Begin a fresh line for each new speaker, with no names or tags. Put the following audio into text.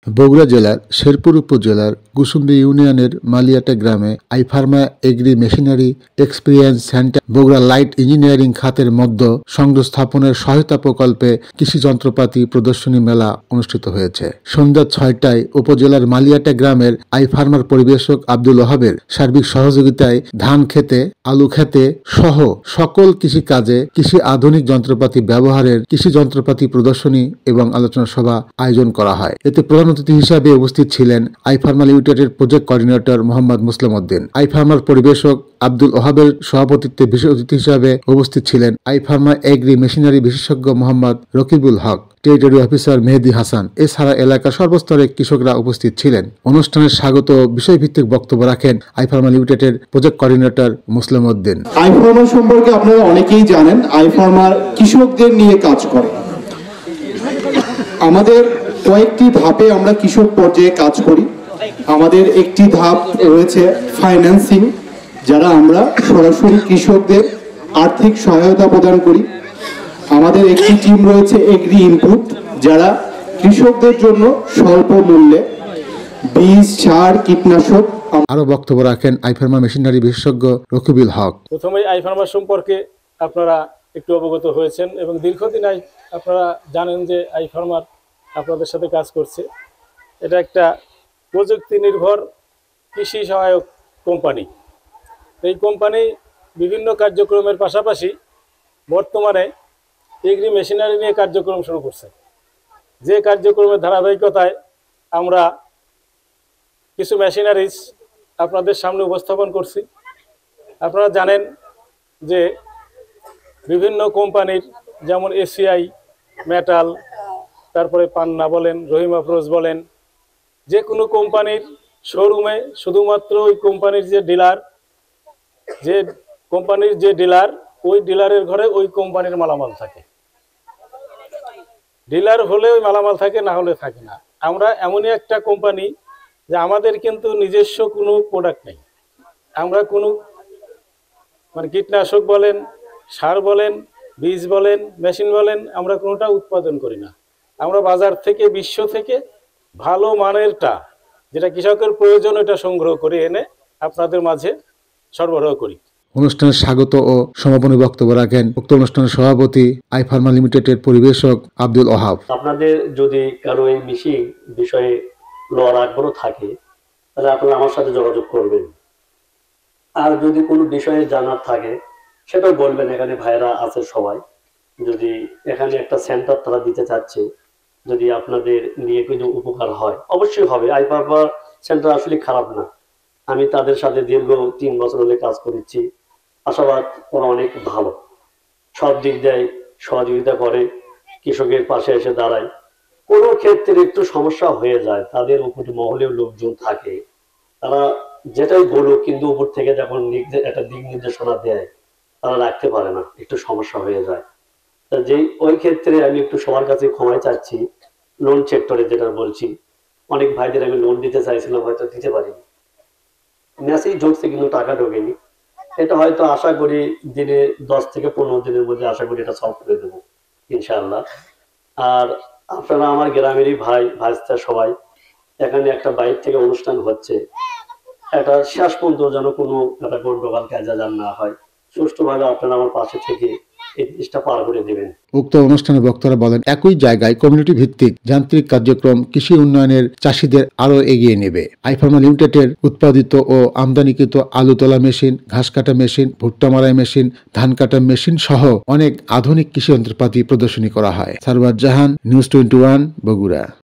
বগুড়া জেলার শেরপুর উপজেলার কুসুম্বী ইউনিয়নের মালিয়াটা গ্রামে আইফার্মা agri machinery experience centre Bogura light engineering খাতের মধ্যে সংযোগ স্থাপনের সহায়তা প্রকল্পে কৃষি যন্ত্রপাতি প্রদর্শনী মেলা অনুষ্ঠিত হয়েছে। সন্ধ্যা ৬টায় উপজেলার মালিয়াটা গ্রামের আইফার্মার পরিবেশক আব্দুল ওহাবের সার্বিক সহযোগিতায় ধান খেতে, আলু খেতে সহ সকল কৃষি কাজে কৃষি আধুনিক যন্ত্রপাতি ব্যবহারের কৃষি যন্ত্রপাতি প্রদর্শনী এবং আলোচনা সভা আয়োজন করা হয়। এতে প্রধান অতিথি হিসাবে উপস্থিত ছিলেন আইফার্মা লিমিটেডের প্রজেক্ট কোঅর্ডিনেটর মোহাম্মদ মুসলিম উদ্দিন। আইফার্মার পরিবেশক আব্দুল ওহাবের সভাপতিত্বে বিশেষ অতিথি হিসাবে উপস্থিত ছিলেন আইফার্মা এগ্রি মেশিনারি বিশেষজ্ঞ মোহাম্মদ রকিবুল হক, টেরিটরি অফিসার মেহেদি হাসান। এছাড়া এলাকার সর্বস্তরের কৃষকরা উপস্থিত ছিলেন। অনুষ্ঠানের স্বাগত বিষয়ভিত্তিক বক্তব্য রাখেন আইফার্মা লিমিটেডের প্রজেক্ট কোঅর্ডিনেটর মুসলিম উদ্দিন।
আইফার্মা সম্পর্কে আপনারা অনেকেই জানেন, আইফার্মার কৃষকদের নিয়ে কাজ করে। আমাদের কয়েকটি ধাপে আমরা কৃষক পর্যায়ে কাজ করি। আমাদের একটি ধাপ রয়েছে ফাইন্যান্সিং, যারা আমরা সরাসরি কৃষকদের আর্থিক সহায়তা প্রদান করি। আমাদের একটি টিম রয়েছে এগ্রি ইনপুট, যারা কৃষকদের জন্য স্বল্প মূল্যে বীজ, সার, কীটনাশক।
আরো বক্তব্য রাখেন আইফার্মা মেশিনারি বিশেষজ্ঞ রকিবুল হক।
প্রথমে আইফার্মা সম্পর্কে আপনারা একটু অবগত হয়েছেন এবং দীর্ঘদিন আপনারা জানেন যে আইফার্মার আপনাদের সাথে কাজ করছে। এটা একটা প্রযুক্তি নির্ভর কৃষি সহায়ক কোম্পানি। এই কোম্পানি বিভিন্ন কার্যক্রমের পাশাপাশি বর্তমানে এগ্রি মেশিনারি নিয়ে কার্যক্রম শুরু করছে। যে কার্যক্রমের ধারাবাহিকতায় আমরা কিছু মেশিনারিজ আপনাদের সামনে উপস্থাপন করছি। আপনারা জানেন যে বিভিন্ন কোম্পানির, যেমন এসিআই, মেটাল, তারপরে পান্না বলেন, রহিম আফরোজ বলেন, যে কোনো কোম্পানির শোরুমে শুধুমাত্র ওই কোম্পানির যে ডিলার ওই ডিলারের ঘরে ওই কোম্পানির মালামাল থাকে। ডিলার হলে ওই মালামাল থাকে, না হলে থাকে না। আমরা এমনই একটা কোম্পানি যে আমাদের কিন্তু নিজস্ব কোনো প্রোডাক্ট নেই। আমরা কোনো কীটনাশক বলেন, সার বলেন, বীজ বলেন, মেশিন বলেন, আমরা কোনোটা উৎপাদন করি না। আমরা বাজার থেকে, বিশ্ব থেকে ভালো মানেরটা, যেটা কৃষকের প্রয়োজন, এটা সংগ্রহ করে এনে আপনাদের মাঝে সরবরাহ করি।
অনুষ্ঠানে স্বাগত ও সমাপনী বক্তব্য রাখেন উক্ত অনুষ্ঠানের সভাপতি আইফার্মা লিমিটেডের পরিবেশক আব্দুল ওহাব।
আপনাদের যদি কারো এই মেশিন বিষয়ে লওয়ার আগ্রহ থাকে তাহলে আপনারা আমার সাথে যোগাযোগ করবেন। আর যদি কোনো বিষয়ে জানার থাকে সেটাও বলবেন। এখানে ভাইরা আছে সবাই। যদি এখানে একটা সেন্টার তারা দিতে চাচ্ছে, যদি আপনাদের নিয়ে কোনো উপকার হয়, অবশ্যই হবে। আইফার্মা সেন্টার আসলে খারাপ না। আমি তাদের সাথে দীর্ঘ 3 বছর হলে কাজ করেছি। আশাবাদ ওরা অনেক ভালো, সব দিক দিয়ে সহযোগিতা করে, কৃষকের পাশে এসে দাঁড়ায়। কোনো ক্ষেত্রে একটু সমস্যা হয়ে যায়, তাদের উপরে মহলেও লোকজন থাকে, তারা যেটাই বলুক, কিন্তু উপর থেকে যখন একটা দিক নির্দেশনা দেয় তারা রাখতে পারে না, একটু সমস্যা হয়ে যায়। যে ওই ক্ষেত্রে আমি একটু সবার কাছে ক্ষমা চাচ্ছি। লোন সেক্টরে যেটা বলছি, অনেক ভাইদের আমি লোন দিতে চাইছিলাম, হয়তো দিতে পারিনি। মেসেজ ঢুকছে কিন্তু টাকা ঢোকেনি। এটা হয়তো আশা করি দিনে 10 থেকে 15 দিনের মধ্যে আশা করি এটা সলভ করে দেবো ইনশাআল্লাহ। আর আপনারা আমার গ্রামেরই ভাইস্তা সবাই, এখানে একটা বাইক থেকে অনুষ্ঠান হচ্ছে, এটা শেষ পর্যন্ত যেন কোনো একটা গন্ডগোল কাজা না হয়, সুষ্ঠুভাবে আপনারা আমার পাশে থেকে এই জিনিসটা পার করে দেবেন।
উক্ত অনুষ্ঠানে বক্তারা বলেন, একই জায়গায় কমিউনিটি ভিত্তিক যান্ত্রিক কার্যক্রম কৃষি উন্নয়নের চাষিদের আরো এগিয়ে নেবে। আইফার্মা লিমিটেডের উৎপাদিত ও আমদানিকৃত আলু তোলা মেশিন, ঘাস কাটা মেশিন, ভুট্টা মারাই মেশিন, ধান কাটা মেশিন সহ অনেক আধুনিক কৃষি যন্ত্রপাতি প্রদর্শনী করা হয়। সারওয়ার জাহান, নিউজ 21, বগুড়া।